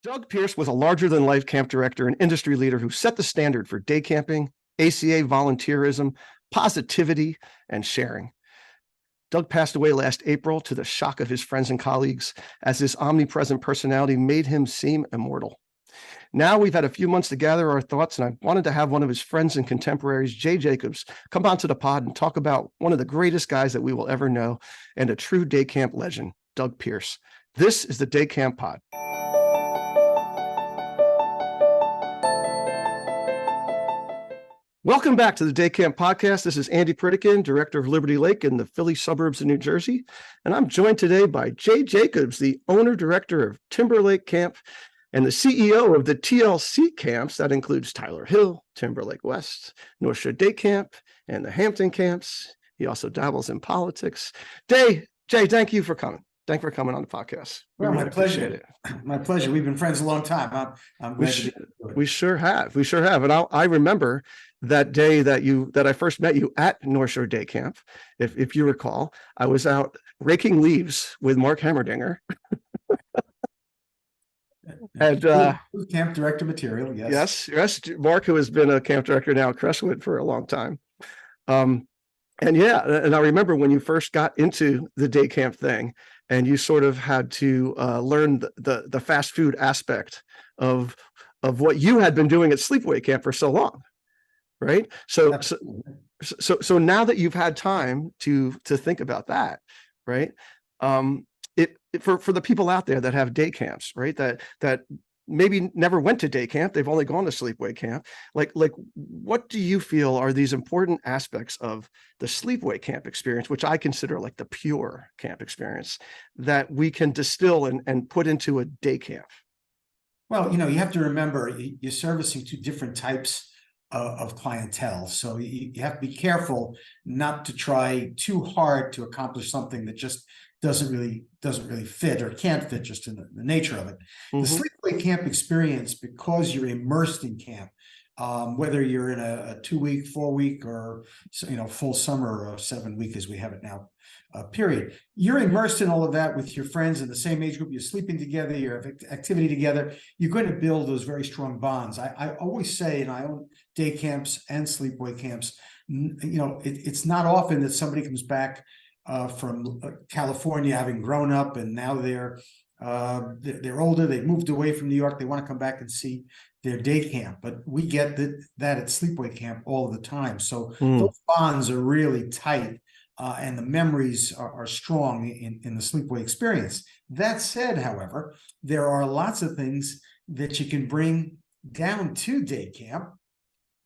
Doug Pierce was a larger-than-life camp director and industry leader who set the standard for day camping, ACA volunteerism, positivity, and sharing. Doug passed away last April to the shock of his friends and colleagues, as his omnipresent personality made him seem immortal. Now we've had a few months to gather our thoughts, and I wanted to have one of his friends and contemporaries, Jay Jacobs, come onto the pod and talk about one of the greatest guys that we will ever know and a true day camp legend, Doug Pierce. This is the Day Camp Pod. Welcome back to the Day Camp Podcast. This is Andy Pritikin, director of Liberty Lake in the Philly suburbs of New Jersey. And I'm joined today by Jay Jacobs, the owner-director of Timberlake Camp and the CEO of the TLC camps. That includes Tyler Hill, Timberlake West, North Shore Day Camp, and the Hampton camps. He also dabbles in politics. Jay, thank you for coming. Thanks for coming on the podcast. Well, my pleasure. My pleasure. We've been friends a long time. I'm glad to be here. We sure have. And I remember that day that I first met you at North Shore Day Camp. If you recall, I was out raking leaves with Mark Hammerdinger. And camp director material, yes. Yes, Mark, who has been a camp director now at Crestwood for a long time. And I remember when you first got into the day camp thing, and you sort of had to learn the fast food aspect of what you had been doing at Sleepaway Camp for so long, right? So now that you've had time to think about that, right? For the people out there that have day camps, right? That maybe never went to day camp, they've only gone to sleepaway camp. Like what do you feel are these important aspects of the sleepaway camp experience, which I consider like the pure camp experience, that we can distill and put into a day camp? Well, you have to remember you're servicing two different types of clientele. So you have to be careful not to try too hard to accomplish something that just doesn't really fit or can't fit just in the nature of it. Mm-hmm. The sleepaway camp experience, because you're immersed in camp, whether you're in a 2-week, 4-week, or full summer or 7-week as we have it now, period, you're immersed in all of that with your friends in the same age group. You're sleeping together, you have activity together. You're going to build those very strong bonds. I always say, and I own day camps and sleepaway camps, it's not often that somebody comes back from California, having grown up, and now they're older, they've moved away from New York, they want to come back and see their day camp. But we get that at sleepaway camp all the time. So those bonds are really tight, and the memories are strong in the sleepaway experience. That said, however, there are lots of things that you can bring down to day camp,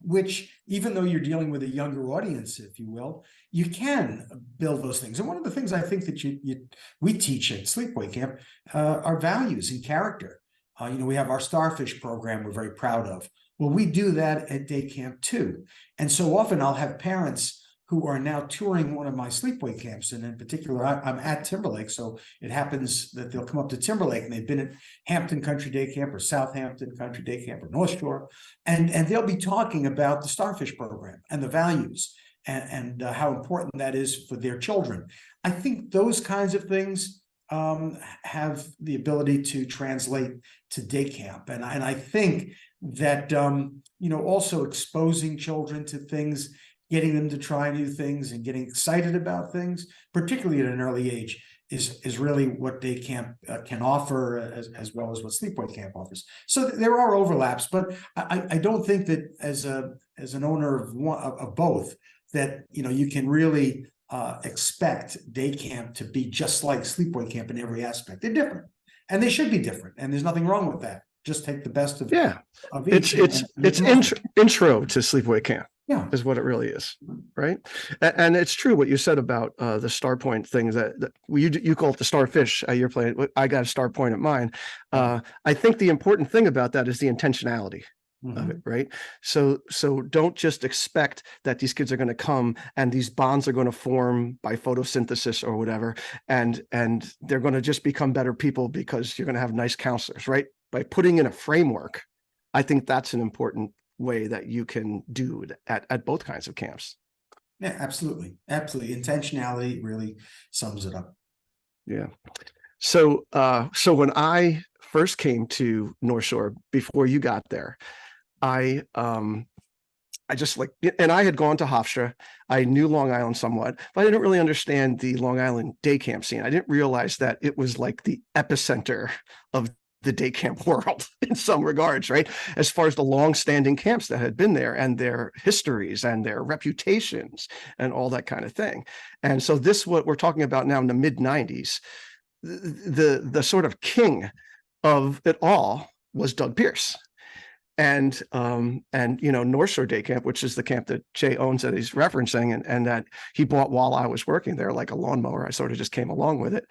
which, even though you're dealing with a younger audience, if you will, you can build those things. And one of the things I think that we teach at Sleepaway Camp are values and character. We have our Starfish program we're very proud of. Well, we do that at day camp too. And so often I'll have parents who are now touring one of my sleepaway camps. And in particular, I'm at Timberlake. So it happens that they'll come up to Timberlake and they've been at Hampton Country Day Camp or Southampton Country Day Camp or North Shore. And they'll be talking about the Starfish program and the values and how important that is for their children. I think those kinds of things have the ability to translate to day camp. And I think that, also exposing children to things, getting them to try new things and getting excited about things, particularly at an early age, is really what day camp can offer, as well as what sleepaway camp offers. So there are overlaps, but I don't think that as an owner of both, that you can really expect day camp to be just like sleepaway camp in every aspect. They're different, and they should be different, and there's nothing wrong with that. Just take the best of each. It's intro to sleepaway camp. Yeah, is what it really is, right? And it's true what you said about the star point things that you call it the starfish you're playing. I got a star point at mine. I think the important thing about that is the intentionality of it, right? So don't just expect that these kids are going to come and these bonds are going to form by photosynthesis or whatever, and they're going to just become better people because you're going to have nice counselors, right? By putting in a framework, I think that's an important way that you can do it at both kinds of camps. Yeah, absolutely. Intentionality really sums it up. Yeah. So when I first came to North Shore before you got there, I I just like, and I had gone to Hofstra. I knew Long Island somewhat, but I didn't really understand the Long Island day camp scene. I didn't realize that it was like the epicenter of the day camp world in some regards, right? As far as the long-standing camps that had been there and their histories and their reputations and all that kind of thing. And so this, what we're talking about now in the mid 90s, the sort of king of it all was Doug Pierce. And North Shore Day Camp, which is the camp that Jay owns that he's referencing, and that he bought while I was working there, like a lawnmower. I sort of just came along with it.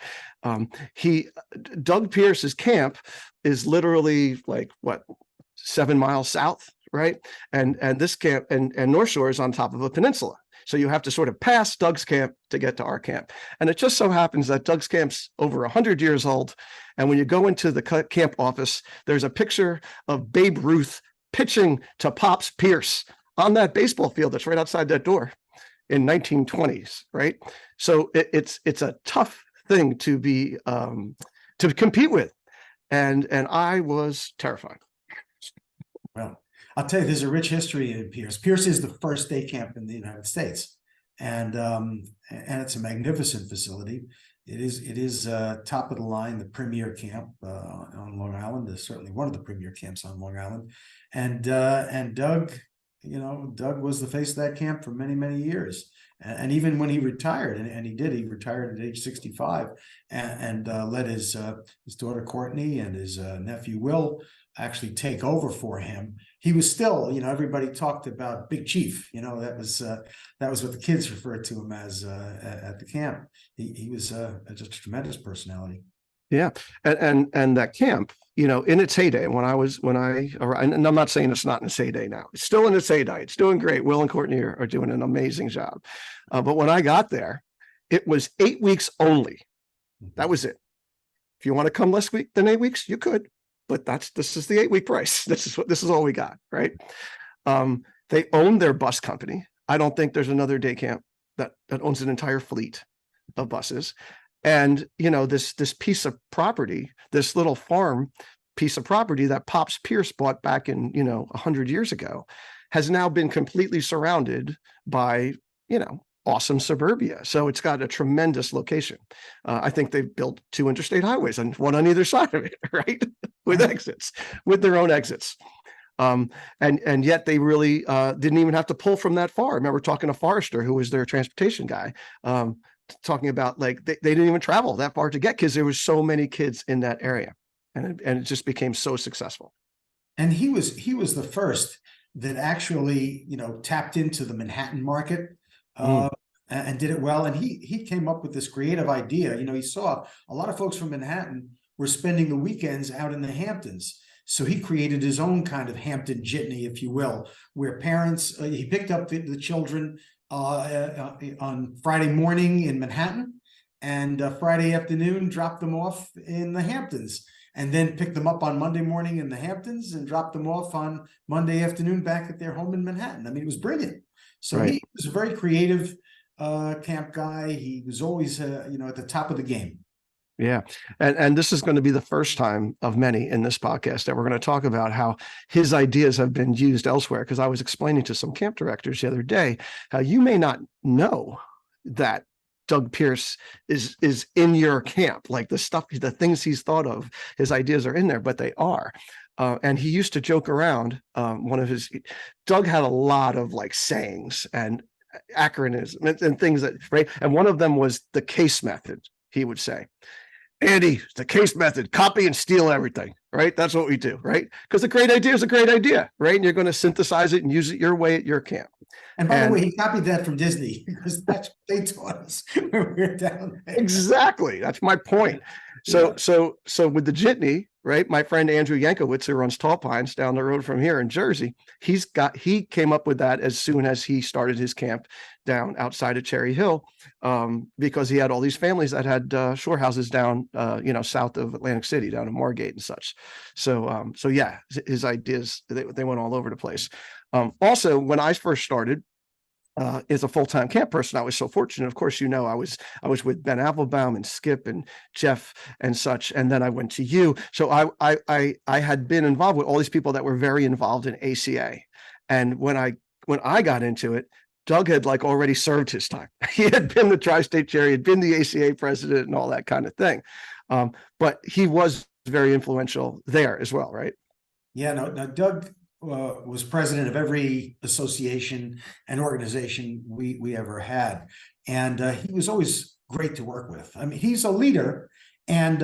Doug Pierce's camp is literally like 7 miles south, right? And this camp and North Shore is on top of a peninsula. So you have to sort of pass Doug's camp to get to our camp. And it just so happens that Doug's camp's over 100 years old. And when you go into the camp office, there's a picture of Babe Ruth pitching to Pops Pierce on that baseball field that's right outside that door in 1920s, right? So it's a tough thing to be to compete with. And I was terrified. Well, I'll tell you, there's a rich history in Pierce. Pierce is the first day camp in the United States, and it's a magnificent facility. It is top of the line, the premier camp on Long Island. Is certainly one of the premier camps on Long Island, and Doug, Doug was the face of that camp for many, many years. And even when he retired, and he retired at age 65, and let his daughter Courtney and his nephew Will actually take over for him. He was still, everybody talked about Big Chief. That was what the kids referred to him as at the camp. He was just a tremendous personality. Yeah, and that camp, in its heyday, when I arrived, and I'm not saying it's not in its heyday now. It's still in its heyday. It's doing great. Will and Courtney are doing an amazing job. But when I got there, it was 8 weeks only. That was it. If you want to come less than 8 weeks, you could. But this is the 8-week price. This is all we got, right? They own their bus company. I don't think there's another day camp that owns an entire fleet of buses. And this piece of property, this little farm piece of property that Pops Pierce bought back in 100 years ago, has now been completely surrounded by awesome suburbia. So it's got a tremendous location. I think they've built 2 interstate highways and one on either side of it, right? With their own exits. And yet they really didn't even have to pull from that far. I remember talking to Forrester, who was their transportation guy, talking about like they didn't even travel that far to get kids. There was so many kids in that area, and it just became so successful. And he was the first that actually tapped into the Manhattan market. And did it well. And he came up with this creative idea. He saw a lot of folks from Manhattan were spending the weekends out in the Hamptons. So he created his own kind of Hampton jitney, if you will, where parents, he picked up the children on Friday morning in Manhattan, and Friday afternoon dropped them off in the Hamptons, and then picked them up on Monday morning in the Hamptons and dropped them off on Monday afternoon back at their home in Manhattan. I mean, it was brilliant. So He was a very creative camp guy. He was always, at the top of the game. Yeah. And this is going to be the first time of many in this podcast that we're going to talk about how his ideas have been used elsewhere. Because I was explaining to some camp directors the other day how you may not know that Doug Pierce is in your camp, like the things he's thought of, his ideas are in there, but they are. And he used to joke around. Doug had a lot of like sayings and acronyms and things that, right? And one of them was the case method. He would say, Andy, the case method, copy and steal everything, right? That's what we do, right? Because a great idea is a great idea, right? And you're going to synthesize it and use it your way at your camp. And by the way, he copied that from Disney because that's what they taught us when we were down there. Exactly. That's my point. So with the jitney, right? My friend Andrew Yankowitz, who runs Tall Pines down the road from here in Jersey, he came up with that as soon as he started his camp down outside of Cherry Hill, because he had all these families that had shore houses down, south of Atlantic City, down in Margate and such. So yeah, his ideas, they went all over the place. Also, when I first started, is a full-time camp person. I was so fortunate. Of course, I was with Ben Applebaum and Skip and Jeff and such, and then I went to you. So I had been involved with all these people that were very involved in ACA, and when I got into it, Doug had like already served his time. He had been the tri-state chair, he had been the ACA president, and all that kind of thing. But he was very influential there as well, right? Yeah, no, Doug was president of every association and organization we ever had, and he was always great to work with. I mean, he's a leader, and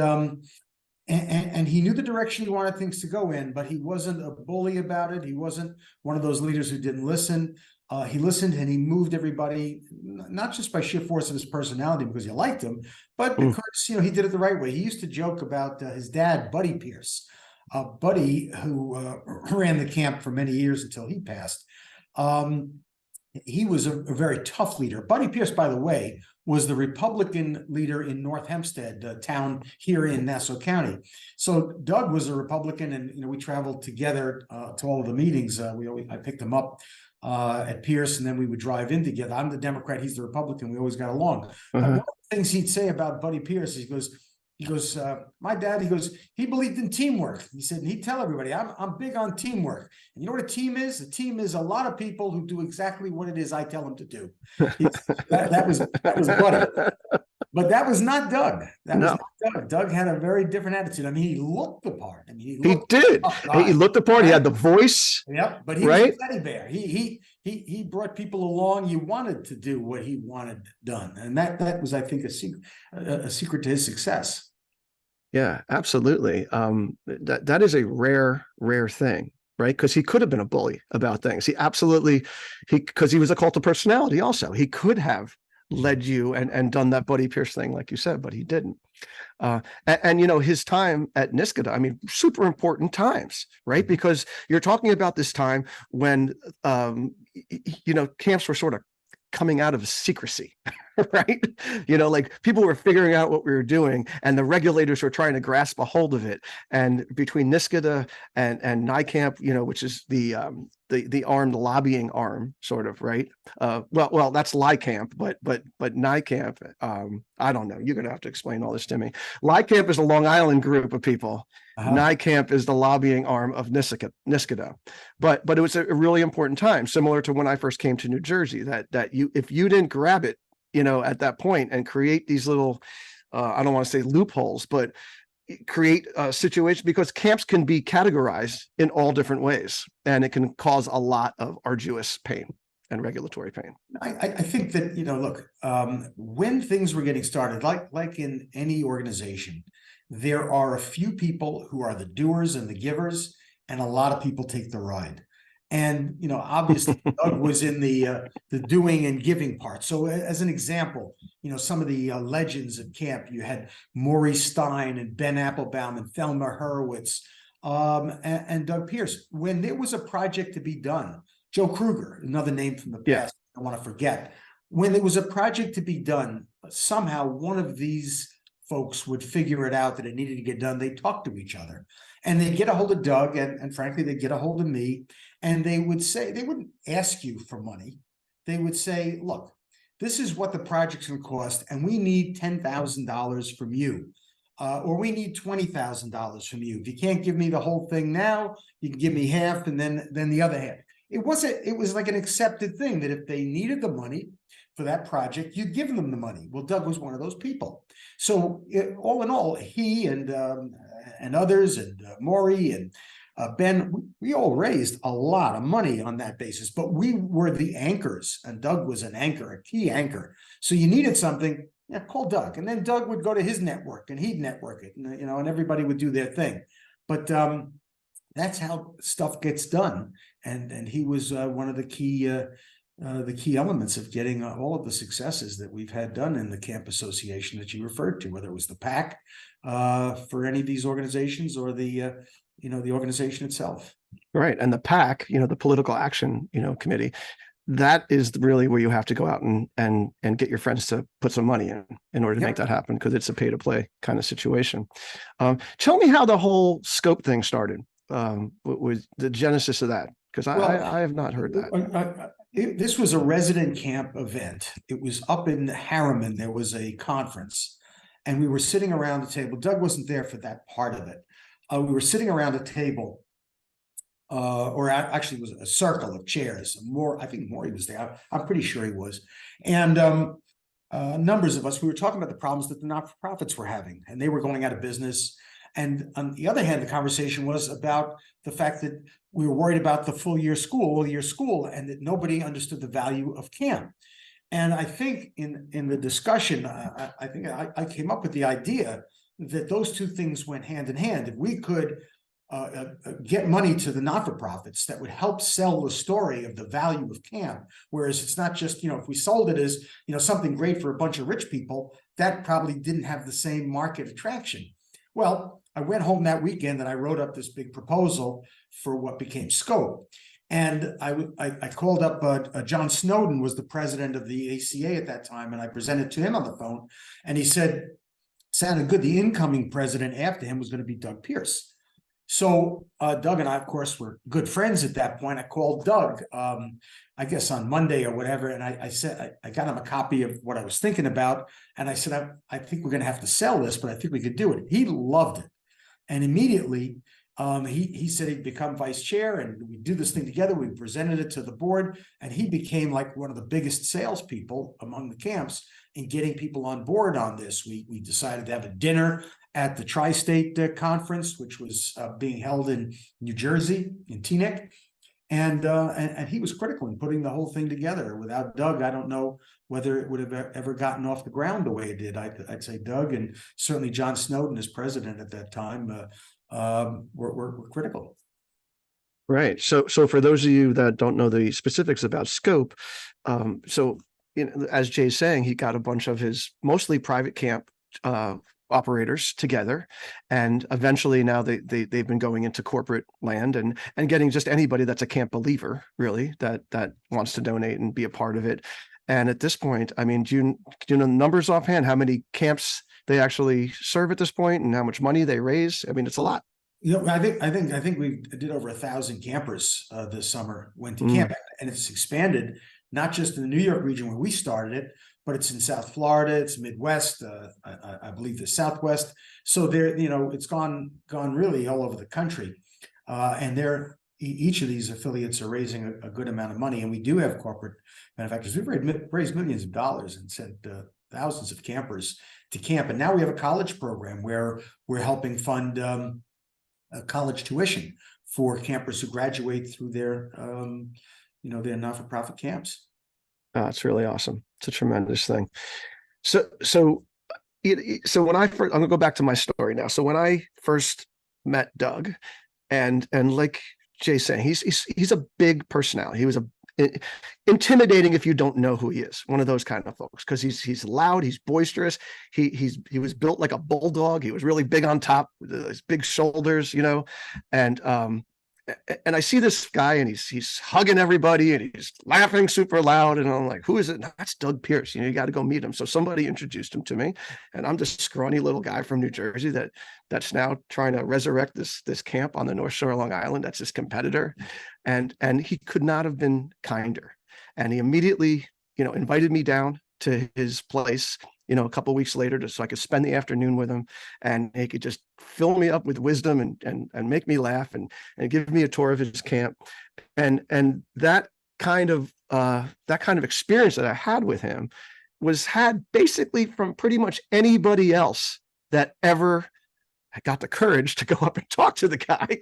he knew the direction he wanted things to go in, but he wasn't a bully about it. He wasn't one of those leaders who didn't listen. He listened and he moved everybody, not just by sheer force of his personality because you liked him, but because he did it the right way. He used to joke about his dad, Buddy Pierce. Buddy, who ran the camp for many years until he passed. He was a very tough leader. Buddy Pierce, by the way, was the Republican leader in North Hempstead, a town here in Nassau County. So Doug was a Republican, and we traveled together to all of the meetings. I picked him up at Pierce, and then we would drive in together. I'm the Democrat, he's the Republican. We always got along. One of the things he'd say about Buddy Pierce, he goes, my dad, he believed in teamwork. He said, and he'd tell everybody, I'm big on teamwork. And you know what a team is? A team is a lot of people who do exactly what it is I tell them to do. That was Buddy. But that was not Doug. That was not Doug. Doug had a very different attitude. I mean, he looked the part. I mean, he did. He looked the part. He had the voice. Yep. But he was a teddy bear. He brought people along. You wanted to do what he wanted done, and that was, I think, a secret to his success. Yeah, absolutely. That is a rare thing, right? Because he could have been a bully about things. Because he was a cult of personality also. He could have led you and done that Buddy Pierce thing, like you said, but he didn't. And his time at Nisketa, I mean, super important times, right? Because you're talking about this time when, camps were sort of coming out of secrecy, right? Like people were figuring out what we were doing, and the regulators were trying to grasp a hold of it. And between Nisketa and NICAMP, which is the armed lobbying arm, sort of, right? Well, that's LICAMP, but NICAMP, I don't know. You're gonna have to explain all this to me. LICAMP is a Long Island group of people. NICAMP is the lobbying arm of Nisketa. But it was a really important time, similar to when I first came to New Jersey, that if you didn't grab it, at that point and create these little, I don't want to say loopholes, but create a situation, because camps can be categorized in all different ways, and it can cause a lot of arduous pain and regulatory pain. I think that, look, when things were getting started, like in any organization, there are a few people who are the doers and the givers, and a lot of people take the ride. And, obviously Doug was in the doing and giving part. So as an example, some of the legends of camp, you had Maurice Stein and Ben Applebaum and Thelma Hurwitz and Doug Pierce. When there was a project to be done, Joe Kruger, another name from the past, I want to forget. When there was a project to be done, somehow one of these folks would figure it out that it needed to get done. They talk to each other, and they'd get a hold of Doug, and frankly, they'd get a hold of me, and they would say, they wouldn't ask you for money. They would say, look, this is what the project's going to cost, and we need $10,000 from you, or we need $20,000 from you. If you can't give me the whole thing now, you can give me half, and then the other half. It was like an accepted thing that if they needed the money for that project, you'd give them the money. Well, Doug was one of those people. So all in all, he and others, and Maury and Ben, we all raised a lot of money on that basis, but we were the anchors, and Doug was an anchor, a key anchor. So you needed something, call Doug, and then Doug would go to his network and he'd network it, and, and everybody would do their thing. But that's how stuff gets done, and he was one of the key elements of getting all of the successes that we've had done in the camp association that you referred to, whether it was the PAC for any of these organizations, or the the organization itself. Right, and the PAC, the Political Action Committee, that is really where you have to go out and get your friends to put some money in order to make that happen, because it's a pay to play kind of situation. Tell me how the whole scope thing started. With the genesis of that, because I have not heard that. This was a resident camp event. It was up in Harriman. There was a conference, and we were sitting around the table. Doug wasn't there for that part of it. We were sitting around a table, actually, it was a circle of chairs. I think Maury was there. I'm pretty sure he was, and numbers of us. We were talking about the problems that the not-for-profits were having, and they were going out of business. And on the other hand, the conversation was about the fact that we were worried about the full year school, and that nobody understood the value of camp. And I think in the discussion, I think I came up with the idea that those two things went hand in hand. If we could get money to the not-for-profits that would help sell the story of the value of camp, whereas it's not just, if we sold it as, something great for a bunch of rich people, that probably didn't have the same market attraction. Well, I went home that weekend and I wrote up this big proposal for what became Scope. And I called up John Snowden, was the president of the ACA at that time, and I presented to him on the phone, and he said, sounded good. The incoming president after him was going to be Doug Pierce. So Doug and I, of course, were good friends at that point. I called Doug, I guess on Monday or whatever, and I said, I got him a copy of what I was thinking about, and I said, I think we're going to have to sell this, but I think we could do it. He loved it. And immediately, he said he'd become vice chair, and we do this thing together. We presented it to the board, and he became like one of the biggest salespeople among the camps in getting people on board on this. We decided to have a dinner at the Tri-State Conference, which was being held in New Jersey, in Teaneck. And he was critical in putting the whole thing together. Without Doug, I don't know whether it would have ever gotten off the ground the way it did. I'd say Doug, and certainly John Snowden as president at that time, were critical. Right. So for those of you that don't know the specifics about Scope, as Jay's saying, he got a bunch of his mostly private camp operators together, and eventually now they've been going into corporate land and getting just anybody that's a camp believer, really, that wants to donate and be a part of it. And at this point, I mean, do you know the numbers offhand, how many camps they actually serve at this point and how much money they raise? I mean, it's a lot. I think we did over 1,000 campers this summer went to camp, and it's expanded not just in the New York region where we started it, but it's in South Florida, it's Midwest, I believe the Southwest. So there, it's gone really all over the country, and each of these affiliates are raising a good amount of money, and we do have corporate benefactors. We've raised millions of dollars and sent thousands of campers to camp, and now we have a college program where we're helping fund college tuition for campers who graduate through their their not-for-profit camps. It's really awesome. It's a tremendous thing. So when I'm gonna go back to my story now. So when I first met Doug, and like Jay's saying, he's a big personality. He was intimidating if you don't know who he is. One of those kind of folks, because he's loud, he's boisterous. He was built like a bulldog. He was really big on top with his big shoulders, and I see this guy, and he's hugging everybody, and he's laughing super loud, and I'm like, who is it? No, that's Doug Pierce. You got to go meet him. So somebody introduced him to me, and I'm this scrawny little guy from New Jersey that's now trying to resurrect this camp on the North Shore of Long Island. That's his competitor, and he could not have been kinder. And he immediately, invited me down to his place, a couple of weeks later, just so I could spend the afternoon with him, and he could just fill me up with wisdom and make me laugh and give me a tour of his camp. And that kind of experience that I had with him was had basically from pretty much anybody else that ever got the courage to go up and talk to the guy.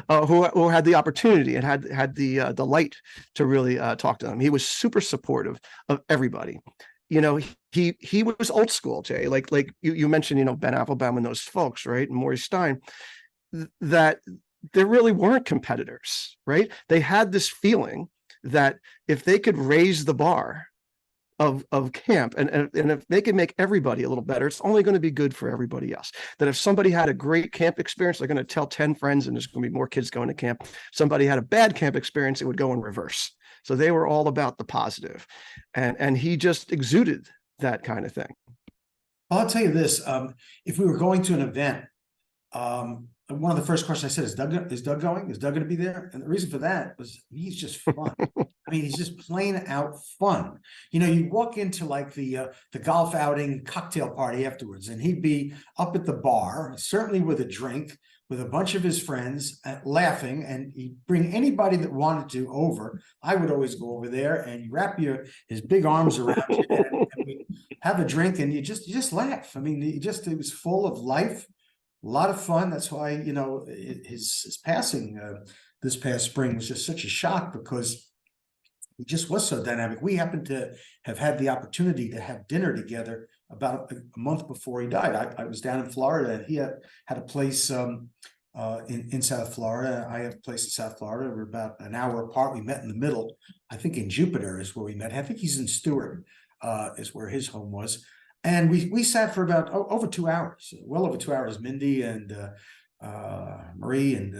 Who had the opportunity and had the light to really talk to them. He was super supportive of everybody. He was old school, Jay, like you mentioned, Ben Applebaum and those folks, right? And Maurice Stein, that there really weren't competitors, right? They had this feeling that if they could raise the bar of camp and if they can make everybody a little better, it's only going to be good for everybody else. That if somebody had a great camp experience, they're going to tell 10 friends and there's going to be more kids going to camp. Somebody had a bad camp experience, it would go in reverse. So they were all about the positive, and he just exuded that kind of thing. Well, I'll tell you this, if we were going to an event, one of the first questions I said is Doug going? Is Doug going to be there? And the reason for that was he's just fun. mean, he's just plain out fun. You know, you walk into like the golf outing cocktail party afterwards, and he'd be up at the bar, certainly with a drink, with a bunch of his friends, laughing, and he'd bring anybody that wanted to over. I would always go over there, and you wrap his big arms around you, and we have a drink, and you just laugh. I mean, it was full of life, a lot of fun. That's why, you know, his passing this past spring was just such a shock, because he just was so dynamic. We happened to have had the opportunity to have dinner together about a month before he died. I was down in Florida, and he had a place in South Florida. I have a place in South Florida. We're about an hour apart. We met in the middle. I think in Jupiter is where we met. I think he's in Stewart, is where his home was. And we sat for about over 2 hours, well over 2 hours. Mindy and Marie and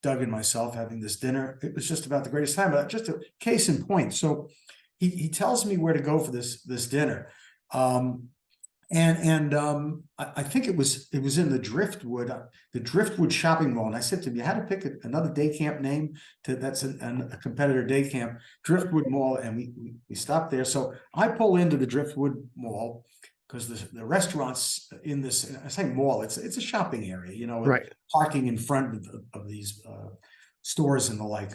Doug and myself having this dinner. It was just about the greatest time. But just a case in point. So he tells me where to go for this dinner. I think it was in the Driftwood shopping mall. And I said to him, you had to pick another day camp name that's a competitor day camp, Driftwood Mall. And we stopped there. So I pull into the Driftwood Mall, because the restaurants in this, I say mall, it's a shopping area, you know, Right. Parking in front of these stores and the like.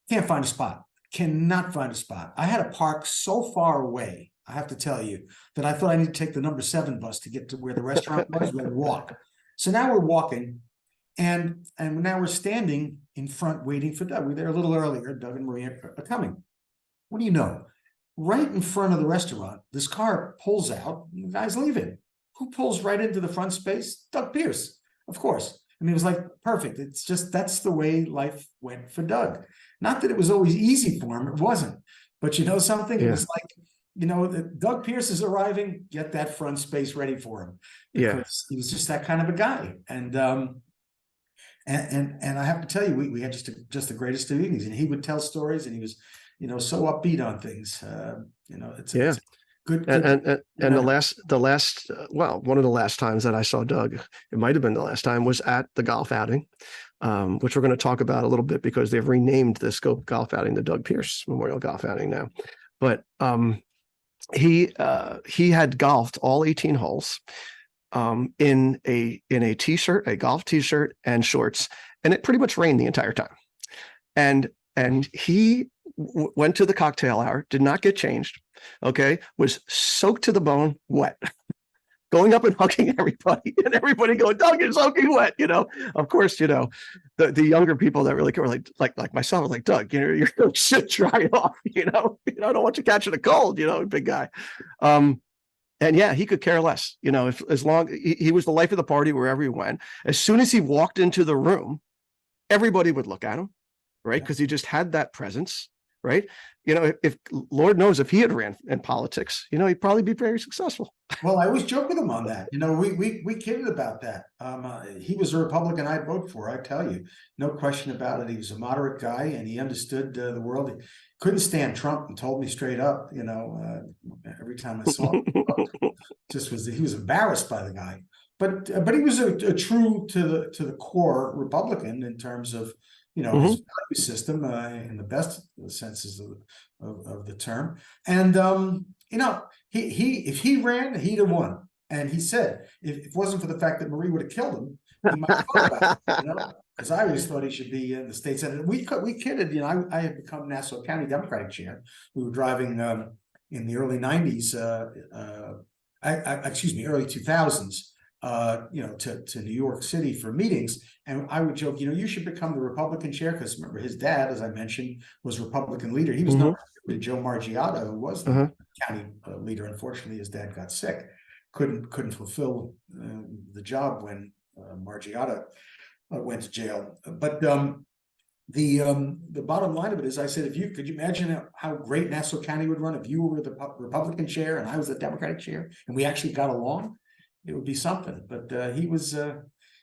Can't find a spot. Cannot find a spot. I had to park so far away, I have to tell you, that I thought I need to take the number 7 bus to get to where the restaurant was. We had to walk. So now we're walking, and now we're standing in front waiting for Doug. We were there a little earlier. Doug and Maria are coming. What do you know? Right in front of the restaurant, this car pulls out, and the guy's leaving. Who pulls right into the front space? Doug Pierce, of course. I mean, it was like perfect. It's just, that's the way life went for Doug. Not that it was always easy for him, it wasn't. But you know something? Yeah. It was like, you know, Doug Pierce is arriving, get that front space ready for him. Because he was just that kind of a guy. And I have to tell you, we had just the greatest of evenings. And he would tell stories, and he was, you know, so upbeat on things. You know, it's good. And the last well, one of the last times that I saw Doug, it might have been the last time, was at the golf outing, which we're going to talk about a little bit, because they've renamed the Scope golf outing the Doug Pierce Memorial Golf Outing now. But he had golfed all 18 holes in a t-shirt, a golf t-shirt and shorts, and it pretty much rained the entire time. And he went to the cocktail hour, did not get changed, okay, was soaked to the bone, wet, going up and hugging everybody, and everybody going, Doug, you're soaking wet, you know. Of course, you know, the younger people that really care, like myself, are like, Doug, you know, you're shit dry off, you know, I don't want you catching a cold, you know, big guy. And yeah, he could care less, you know, as long he was the life of the party wherever he went. As soon as he walked into the room, everybody would look at him, right? Because he just had that presence, right? You know, if Lord knows if he had ran in politics, you know, he'd probably be very successful. Well, I always joke with him on that. You know, we kidded about that. He was a Republican I'd vote for, I tell you, no question about it. He was a moderate guy, and he understood the world. He couldn't stand Trump, and told me straight up, you know, every time I saw him, he was embarrassed by the guy. But he was a true to the core Republican in terms of, you know, his value system in the best senses of the term. And you know, if he ran, he'd have won. And he said, if it wasn't for the fact that Marie would have killed him, he might have thought about it, you know, because I always thought he should be in the state senate. We kidded, you know, I had become Nassau County Democratic chair. We were driving in the early 90s, excuse me, early 2000s. You know, to New York City for meetings. And I would joke, you know, you should become the Republican chair, because remember, his dad, as I mentioned, was Republican leader. He was not Joe Margiotta, who was the county leader. Unfortunately, his dad got sick, couldn't fulfill the job when Margiotta went to jail. But the bottom line of it is, I said, could you imagine how great Nassau County would run if you were the Republican chair and I was the Democratic chair, and we actually got along? It would be something. But he was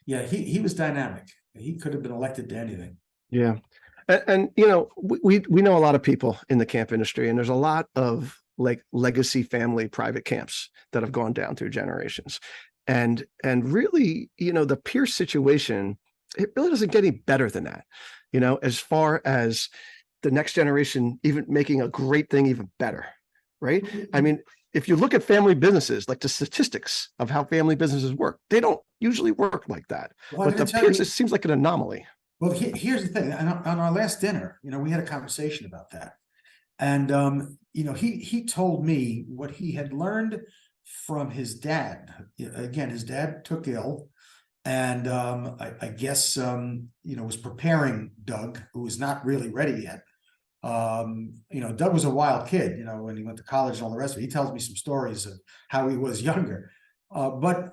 he was dynamic. He could have been elected to anything. Yeah. And you know, we know a lot of people in the camp industry, and there's a lot of like legacy family private camps that have gone down through generations. And really, you know, the Pierce situation, it really doesn't get any better than that, you know, as far as the next generation even making a great thing even better, right? I mean, if you look at family businesses, like the statistics of how family businesses work, they don't usually work like that. Well, But the Pierces seems like an anomaly. well, here's the thing. On our last dinner, we had a conversation about that. And he told me what he had learned from his dad. Again, his dad took ill, and I guess was preparing Doug, who was not really ready yet. Doug was a wild kid, when he went to college and all the rest of it. He tells me some stories of how he was younger. But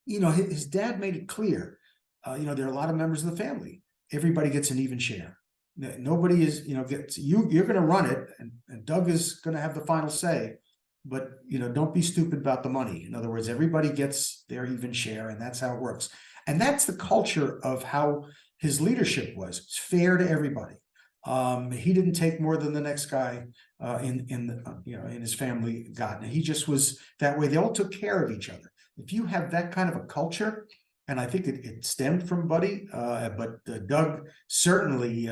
his dad made it clear, there are a lot of members of the family. Everybody gets an even share. Nobody is, you're going to run it, and Doug is going to have the final say, but, don't be stupid about the money. In other words, everybody gets their even share, and that's how it works. And that's the culture of how his leadership was. It's fair to everybody. He didn't take more than the next guy in his family got. And he just was that way. They all took care of each other. If you have that kind of a culture, and I think it stemmed from Buddy, but Doug certainly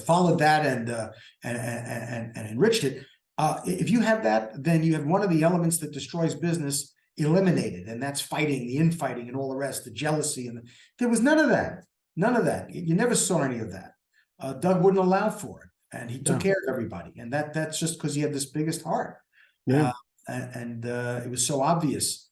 followed that and enriched it. If you have that, then you have one of the elements that destroys business eliminated, and that's fighting, the infighting, and all the rest, the jealousy, and there was none of that. None of that. You never saw any of that. Doug wouldn't allow for it, and he took care of everybody, and that's just because he had this biggest heart. Yeah. And it was so obvious.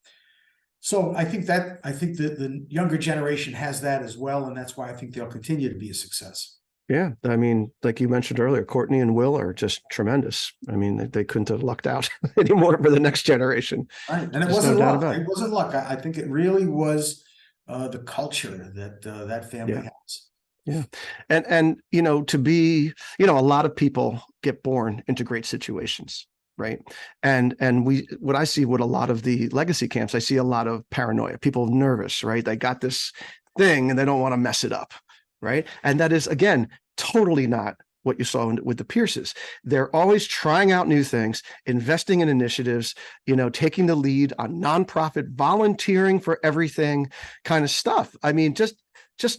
So I think the younger generation has that as well, and that's why I think they'll continue to be a success. Yeah, I mean, like you mentioned earlier, Courtney and Will are just tremendous. I mean, they couldn't have lucked out anymore for the next generation. Right, and it wasn't luck. It wasn't luck. I think it really was the culture that that family has. Yeah. And to be, a lot of people get born into great situations, right? And what I see with a lot of the legacy camps, I see a lot of paranoia, people nervous, right? They got this thing and they don't want to mess it up, right? And that is, again, totally not what you saw with the Pierces. They're always trying out new things, investing in initiatives, taking the lead on nonprofit, volunteering for everything kind of stuff. I mean, just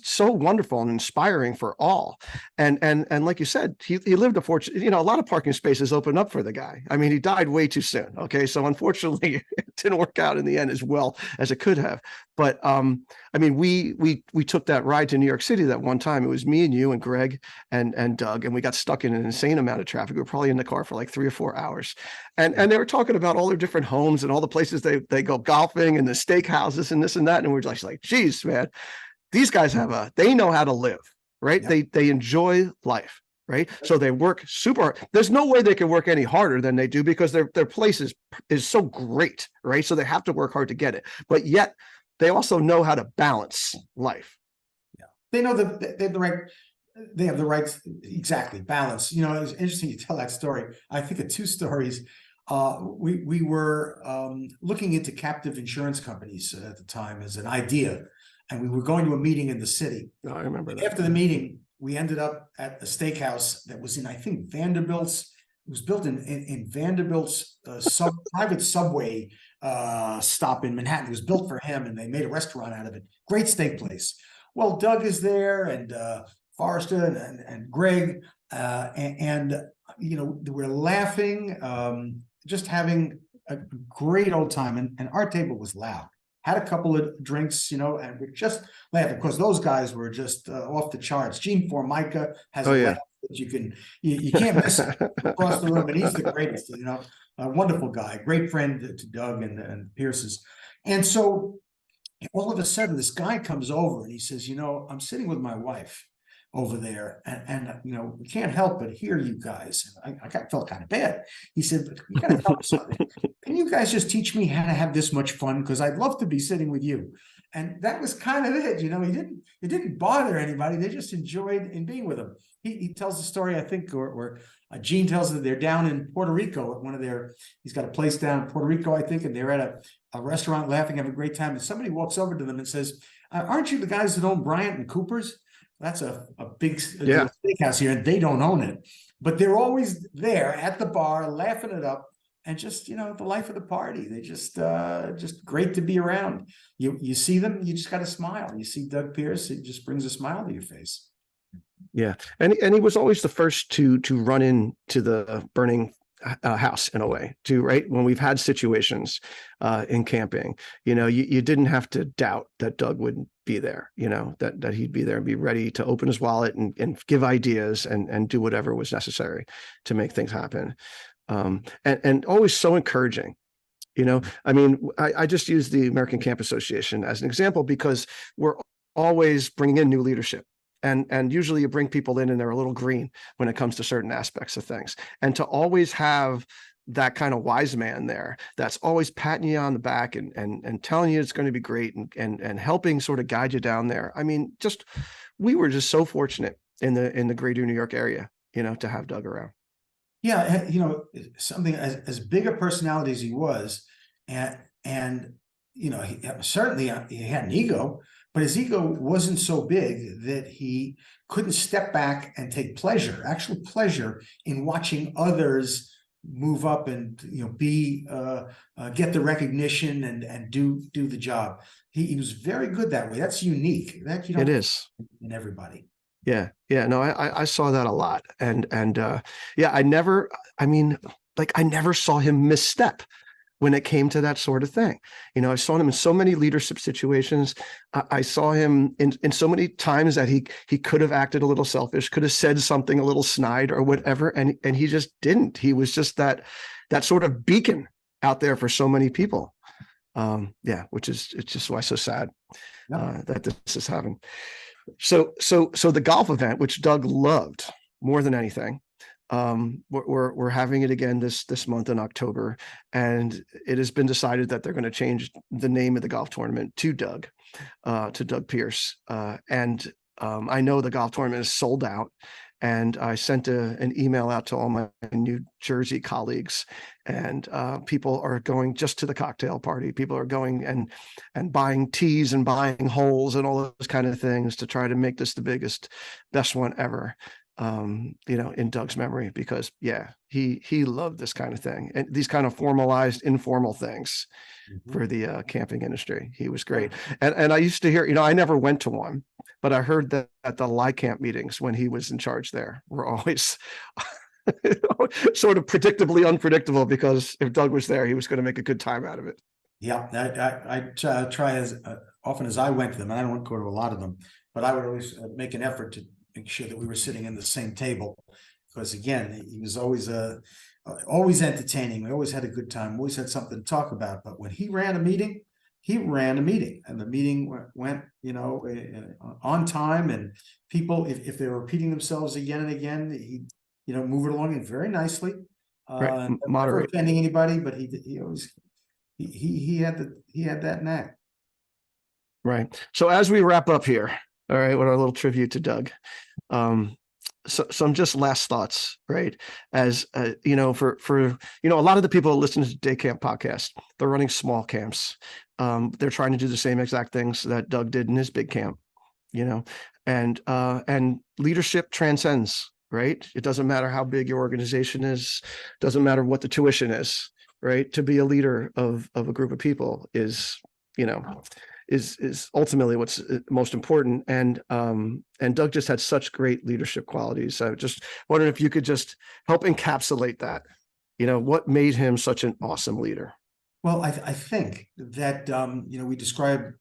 so wonderful and inspiring for all. And like you said, he lived a fortune. A lot of parking spaces opened up for the guy. I mean, he died way too soon. Okay. So unfortunately it didn't work out in the end as well as it could have. But I mean, we took that ride to New York City that one time. It was me and you and Greg and Doug, and we got stuck in an insane amount of traffic. We were probably in the car for like 3 or 4 hours. And they were talking about all their different homes and all the places they go golfing and the steakhouses and this and that. And we're just like, geez, man, these guys they know how to live, right? Yeah. They enjoy life, right? So they work super hard. There's no way they can work any harder than they do because their place is so great, right? So they have to work hard to get it. But yet they also know how to balance life. Yeah. They know that they have the right, exactly, balance. It's interesting you tell that story. I think of 2 stories. We were looking into captive insurance companies at the time as an idea. And we were going to a meeting in the city. Oh, I remember that. After the meeting, we ended up at a steakhouse that was in, I think, Vanderbilt's. It was built in Vanderbilt's private subway stop in Manhattan. It was built for him, and they made a restaurant out of it. Great steak place. Well, Doug is there, and Forrester and Greg, and we're laughing, just having a great old time. And our table was loud. Had a couple of drinks, and we're just laughing because those guys were just off the charts. Gene Formica has a laugh that you can't miss it across the room, and he's the greatest. A wonderful guy, great friend to Doug and Pierce's. And so all of a sudden, this guy comes over and he says, I'm sitting with my wife over there, and we can't help but hear you guys. And I felt kind of bad. He said, you gotta help us. Can you guys just teach me how to have this much fun? Because I'd love to be sitting with you. And that was kind of it. It didn't bother anybody. They just enjoyed in being with him. He tells the story, I think, where Gene tells that they're down in Puerto Rico at he's got a place down in Puerto Rico, I think, and they're at a restaurant laughing, having a great time. And somebody walks over to them and says, aren't you the guys that own Bryant and Cooper's? That's a big steakhouse here, and they don't own it. But they're always there at the bar, laughing it up, and just, the life of the party. They just great to be around. You see them, you just got to smile. You see Doug Pierce, it just brings a smile to your face. Yeah, and he was always the first to run into the burning house in a way too, right? When we've had situations in camping, you didn't have to doubt that Doug would be there, that he'd be there and be ready to open his wallet and give ideas and do whatever was necessary to make things happen. And always so encouraging. I mean, I just use the American Camp Association as an example because we're always bringing in new leadership. And usually you bring people in and they're a little green when it comes to certain aspects of things. And to always have that kind of wise man there that's always patting you on the back and telling you it's going to be great and helping sort of guide you down there. I mean, we were just so fortunate in the greater New York area, to have Doug around. Yeah, something as big a personality as he was, and he certainly he had an ego, but his ego wasn't so big that he couldn't step back and take actual pleasure in watching others move up and be get the recognition and do the job. He was very good that way. That's unique. That you don't It is. in everybody. Yeah. No, I saw that a lot. And yeah, I never saw him misstep when it came to that sort of thing. I saw him in so many leadership situations. I saw him in so many times that he could have acted a little selfish, could have said something a little snide or whatever. And he just didn't. He was just that sort of beacon out there for so many people. Yeah, it's just why so sad that this is happening. So the golf event, which Doug loved more than anything, we're having it again this month in October, and it has been decided that they're going to change the name of the golf tournament to Doug Pierce. And I know the golf tournament is sold out. And I sent an email out to all my New Jersey colleagues, and people are going just to the cocktail party. People are going and buying teas and buying holes and all those kind of things to try to make this the best one ever, in Doug's memory, because he loved this kind of thing and these kind of formalized, informal things for the camping industry. He was great. And I used to hear, I never went to one, but I heard that at the camp meetings when he was in charge there were always sort of predictably unpredictable, because if Doug was there, he was going to make a good time out of it. Yeah, I try as often as I went to them, and I don't go to a lot of them, but I would always make an effort to make sure that we were sitting in the same table, because again, he was always entertaining. We always had a good time. We always had something to talk about. But when he ran a meeting, and the meeting went, on time, and people, if they were repeating themselves again and again, he, move it along and very nicely. Right. Never offending anybody, but he always he had that knack. Right. So as we wrap up here, all right, with our little tribute to Doug, so some just last thoughts, right? As for a lot of the people that listen to the Day Camp podcast, they're running small camps. They're trying to do the same exact things that Doug did in his big camp, and leadership transcends, right? It doesn't matter how big your organization is, doesn't matter what the tuition is, right? To be a leader of a group of people is ultimately what's most important. And Doug just had such great leadership qualities. I just wondering if you could just help encapsulate that, what made him such an awesome leader. Well, I think that, we described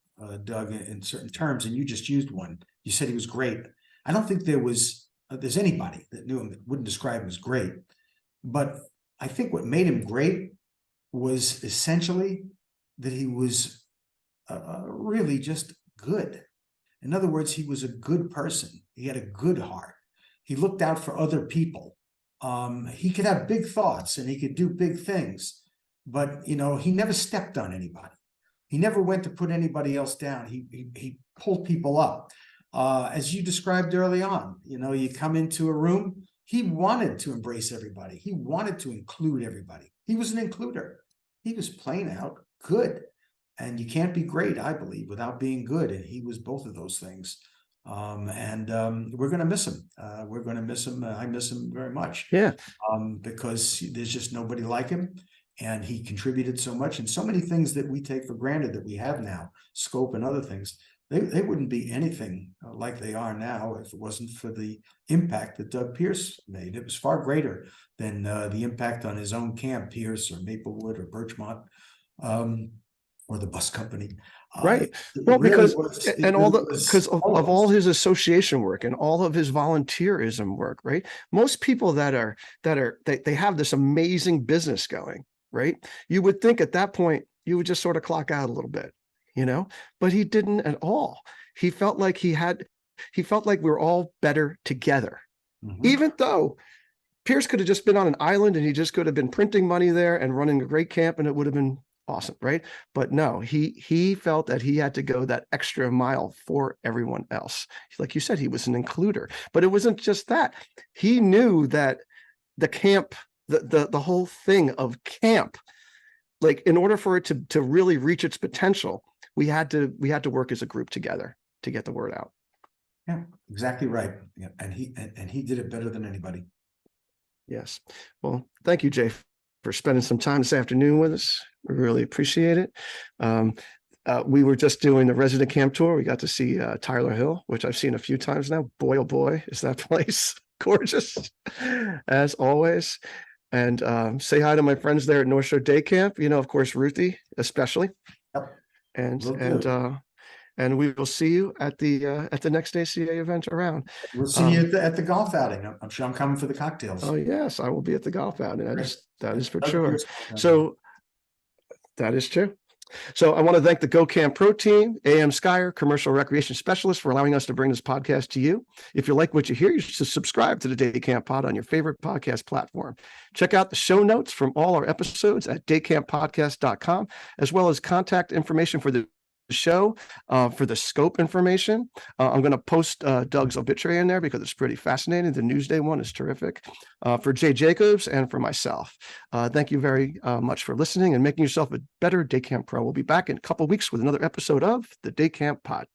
Doug in certain terms, and you just used one. You said he was great. I don't think there's anybody that knew him that wouldn't describe him as great. But I think what made him great was essentially that he was really just good. In other words, he was a good person. He had a good heart. He looked out for other people. He could have big thoughts and he could do big things, but he never stepped on anybody. He never went to put anybody else down. He pulled people up. As you described early on, you come into a room, he wanted to embrace everybody. He wanted to include everybody. He was an includer. He was plain out good. And you can't be great, I believe, without being good. And he was both of those things. We're going to miss him. We're going to miss him. I miss him very much. Yeah. Because there's just nobody like him. And he contributed so much, and so many things that we take for granted that we have now, scope and other things. they wouldn't be anything like they are now if it wasn't for the impact that Doug Pierce made. It was far greater than the impact on his own camp, Pierce or Maplewood or Birchmont, or the bus company. Right. It Well, really because was, and it all really the was because of all all us. his association work and all of his volunteerism work, right? Most people they have this amazing business going, right? You would think at that point you would just sort of clock out a little bit, but he didn't at all. He felt like he felt like we were all better together, even though Pierce could have just been on an island and he just could have been printing money there and running a great camp and it would have been awesome, right? But no, he felt that he had to go that extra mile for everyone else. Like you said, he was an includer, but it wasn't just that. He knew that the camp, the whole thing of camp, like in order for it to really reach its potential, we had to work as a group together to get the word out. Yeah, exactly right. Yeah, and he did it better than anybody. Yes. Well, thank you, Jay, for spending some time this afternoon with us. We really appreciate it. We were just doing the resident camp tour. We got to see Tyler Hill, which I've seen a few times now. Boy, oh boy, is that place gorgeous, as always. And say hi to my friends there at North Shore Day Camp. Of course, Ruthie, especially. Yep. And we will see you at the next ACA event around. We'll see you at the golf outing. I'm sure I'm coming for the cocktails. Oh yes, I will be at the golf outing. That is for Doug sure. Pierce. So that is true. So I want to thank the Go Camp Pro team, AM Skyer, commercial recreation specialist, for allowing us to bring this podcast to you. If you like what you hear, you should subscribe to the Day Camp Pod on your favorite podcast platform. Check out the show notes from all our episodes at daycamppodcast.com, as well as contact information for the show, for the scope information. I'm going to post Doug's obituary in there because it's pretty fascinating. The Newsday one is terrific. For Jay Jacobs and for myself, thank you very much for listening and making yourself a better Day Camp Pro. We'll be back in a couple of weeks with another episode of the Day Camp Pod.